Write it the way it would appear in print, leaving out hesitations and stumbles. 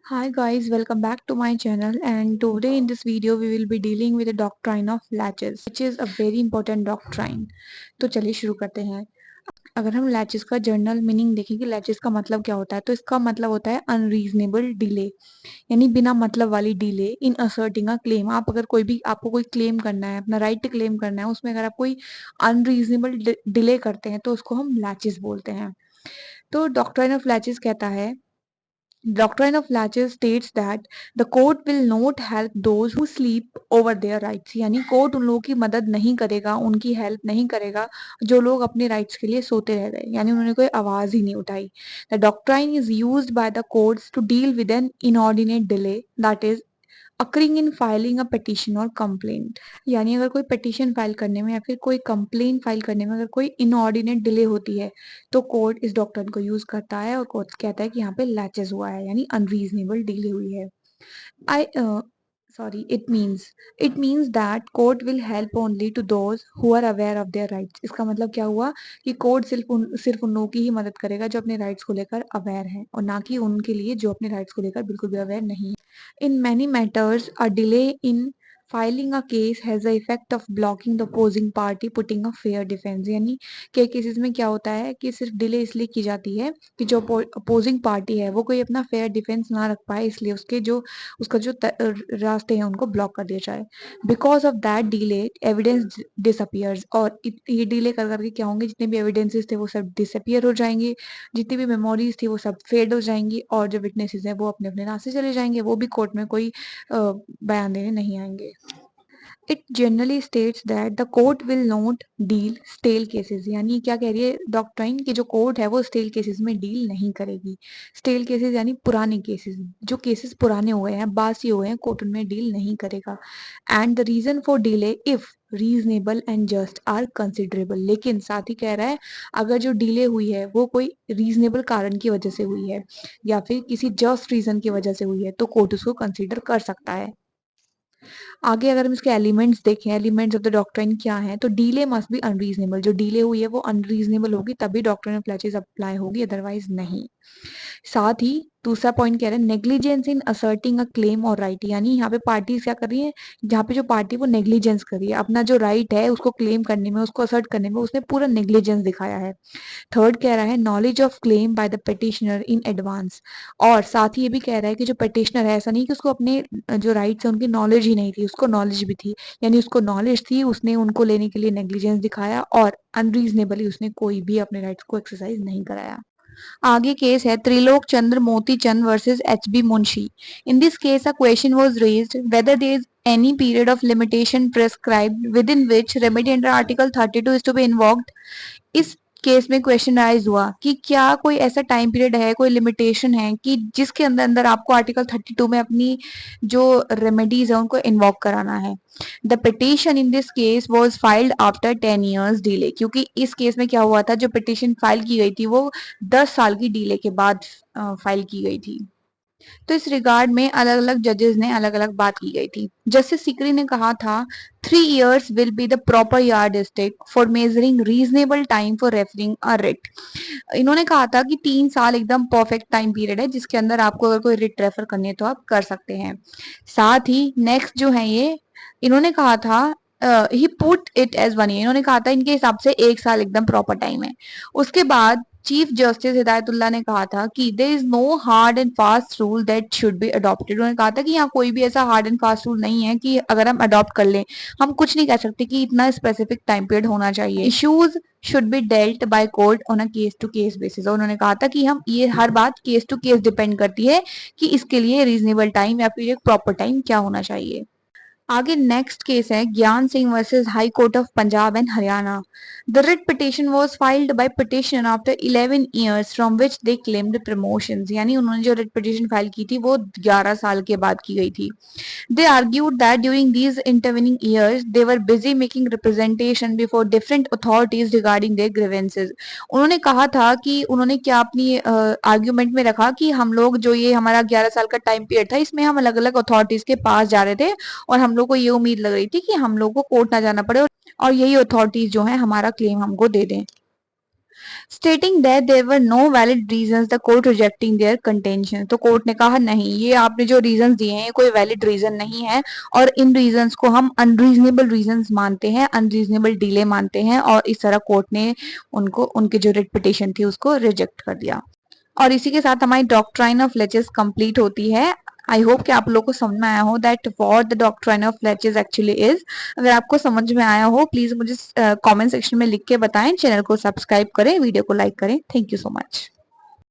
Hi guys, welcome back to my channel, and today in this video we will be dealing with the doctrine of latches, which is a very important doctrine. तो चलिए शुरू करते हैं। अगर हम latches का journal meaning देखें कि लैचेस का मतलब क्या होता है, तो इसका मतलब होता है अनरीजनेबल डिले, यानी बिना मतलब वाली delay in asserting a claim. आप अगर कोई भी आपको कोई क्लेम करना है, अपना राइट क्लेम करना है, उसमें अगर आप कोई अनरीजनेबल डिले करते हैं तो उसको हम लैचेस बोलते हैं। तो डॉक्ट्राइन ऑफ लैचेस कहता है, Doctrine of Laches states that the court will not help those who sleep over their rights, यानी कोर्ट उन लोगों की मदद नहीं करेगा, उनकी हेल्प नहीं करेगा जो लोग अपने राइट्स के लिए सोते रह गए, यानी उन्होंने कोई आवाज ही नहीं उठाई। The doctrine is used by the courts to deal with an inordinate delay that is occurring in filing a petition और कंप्लेंट, यानी अगर कोई पिटिशन फाइल करने में या फिर कोई कंप्लेंट फाइल करने में अगर कोई इनऑर्डिनेट डिले होती है तो कोर्ट इस डॉक्ट्रिन को यूज करता है और कोर्ट कहता है कि यहाँ पे लैचेस हुआ है, यानी अनरीजनेबल डिले हुई है। I sorry, it means that court will help only to those who are aware of their rights। इसका मतलब क्या हुआ कि कोर्ट सिर्फ उन लोगों की ही मदद करेगा जो अपने राइट्स को लेकर अवेयर हैं, और ना कि उनके लिए जो अपने राइट्स को लेकर बिल्कुल भी अवेयर नहीं है। In many matters, a delay in filing a case has the effect of blocking the opposing party putting a fair defense, यानी कई केसेस में क्या होता है कि सिर्फ डिले इसलिए की जाती है कि जो अपोजिंग पार्टी है वो कोई अपना फेयर डिफेंस ना रख पाए, इसलिए उसका जो रास्ते हैं उनको ब्लॉक कर दिया जाए। Because of that delay evidence disappears, और ये डिले कर करके क्या होंगे, जितने भी एविडेंसेस थे वो सब डिसअपियर हो जाएंगे, जितनी भी मेमोरीज थी वो सब फेड हो जाएंगी, और जो विटनेसेस हैं वो अपने अपने रास्ते चले जाएंगे, वो भी कोर्ट में कोई बयान देने नहीं आएंगे। It generally states that the court will not deal stale cases, यानी क्या कह रही है डॉक्ट्राइन कि जो कोर्ट है वो स्टेल केसेस में डील नहीं करेगी। स्टेल केसेस यानी पुराने केसेस, जो केसेस पुराने हो गए हैं, बासी हो गए हैं, कोर्ट उनमें डील नहीं करेगा। And the reason for delay if reasonable and just are considerable, लेकिन साथ ही कह रहा है अगर जो डिले हुई है वो कोई रीजनेबल कारण की वजह से हुई है या फिर किसी जस्ट रीजन की वजह से हुई है तो कोर्ट उसको कंसिडर कर सकता है। आगे अगर हम इसके एलिमेंट्स देखें, एलिमेंट्स ऑफ द डॉक्ट्राइन क्या है, तो डीले मस्ट बी अनरीजनेबल, जो डीले हुई है वो अनरीजनेबल होगी तभी डॉक्ट्राइन ऑफ लैचेस अप्लाई होगी, अदरवाइज नहीं। साथ ही दूसरा पॉइंट कह रहे हैं negligence in asserting a claim और राइट, यानी यहाँ पे पार्टीज क्या कर रही है, जहाँ पे जो पार्टी वो नेग्लिजेंस कर रही है, अपना जो राइट है उसको क्लेम करने में, उसको असर्ट करने में उसने पूरा नेग्लिजेंस दिखाया है। थर्ड कह रहा है knowledge of claim by the petitioner in advance, और साथ ही ये भी कह रहा है कि जो पिटिशनर है, ऐसा नहीं कि उसको अपने जो राइट्स है उनकी नॉलेज ही नहीं थी, उसको नॉलेज भी थी, यानी उसको नॉलेज थी, उसने उनको लेने के लिए नेग्लिजेंस दिखाया और अनरीजनेबली उसने कोई भी अपने राइट्स को एक्सरसाइज नहीं कराया। आगे केस है Trilok Chandra Moti Chand versus H B Munshi. In this case a question was raised whether there is any period of limitation prescribed within which remedy under article 32 is to be invoked। इस केस में question rise हुआ कि क्या कोई ऐसा time period है, कोई limitation है कि जिसके अंदर अंदर आपको आर्टिकल 32 में अपनी जो रेमेडीज है उनको इन्वॉक कराना है। The petition in this case was filed after 10 years delay, क्योंकि इस केस में क्या हुआ था, जो पिटिशन फाइल की गई थी वो 10 साल की डिले के बाद फाइल की गई थी। तो इस रिगार्ड में अलग अलग जजेस ने अलग अलग बात की गई थी। जस्टिस सिकरी ने कहा था 3 years will be the proper yardstick for measuring reasonable time for referring a writ. इन्होंने कहा था कि 3 साल एकदम परफेक्ट टाइम पीरियड है जिसके अंदर आपको अगर कोई रिट रेफर करनी है तो आप कर सकते हैं। साथ ही नेक्स्ट जो है ये इन्होंने कहा था ही पुट इट एज 1 year, इन्होंने कहा था इनके हिसाब से 1 साल एकदम प्रॉपर टाइम है। उसके बाद चीफ जस्टिस हिदायतुल्लाह ने कहा था कि there is no hard and fast rule that should be adopted. उन्होंने कहा था कि यहाँ कोई भी ऐसा हार्ड एंड फास्ट रूल नहीं है कि अगर हम अडॉप्ट कर लें, हम कुछ नहीं कह सकते कि इतना स्पेसिफिक टाइम पीरियड होना चाहिए। Issues should be dealt by court on a case to case basis, और उन्होंने कहा था कि हम ये हर बात केस टू केस डिपेंड करती है कि इसके लिए रीजनेबल टाइम या फिर एक प्रॉपर टाइम क्या होना चाहिए। आगे नेक्स्ट केस है ज्ञान Singh versus high court of Punjab and Haryana. The writ petition was filed by petition after 11 years from which they claimed promotions, यानी उन्होंने जो रिट पिटिशन फाइल की थी वो 11 साल के बाद की गई थी। They argued that during these intervening years, they were busy making representation before different authorities regarding their grievances। उन्होंने कहा था कि उन्होंने क्या अपनी आर्ग्यूमेंट में रखा कि हम लोग जो ये हमारा 11 साल का टाइम पीरियड था इसमें हम अलग अलग अथॉरिटीज के पास जा रहे थे और हम लोग को ये उम्मीद लग रही थी कि हम लोग को कोर्ट ना जाना पड़े और यही अथॉरिटीज जो है हमारा क्लेम हमको दे दें। Stating that there were no valid reasons the court rejecting their contention. तो कोर्ट ने कहा नहीं, ये आपने जो रीजंस दिए हैं ये कोई वैलिड रीजन नहीं है और इन रीजंस को हम अनरीजनेबल रीजंस मानते हैं, अनरीजनेबल डिले मानते हैं, और इस तरह कोर्ट ने उनको उनके जो रिट पिटिशन थी उसको रिजेक्ट कर दिया। और इसी के साथ हमारी डॉक्ट्राइन ऑफ लेचेस कंप्लीट होती है। आई होप कि आप लोग को समझ में आया हो that what the doctrine of लेचेस actually is. अगर आपको समझ में आया हो प्लीज मुझे कमेंट सेक्शन में लिख के बताएं। चैनल को सब्सक्राइब करें, वीडियो को लाइक करें। Thank you so much.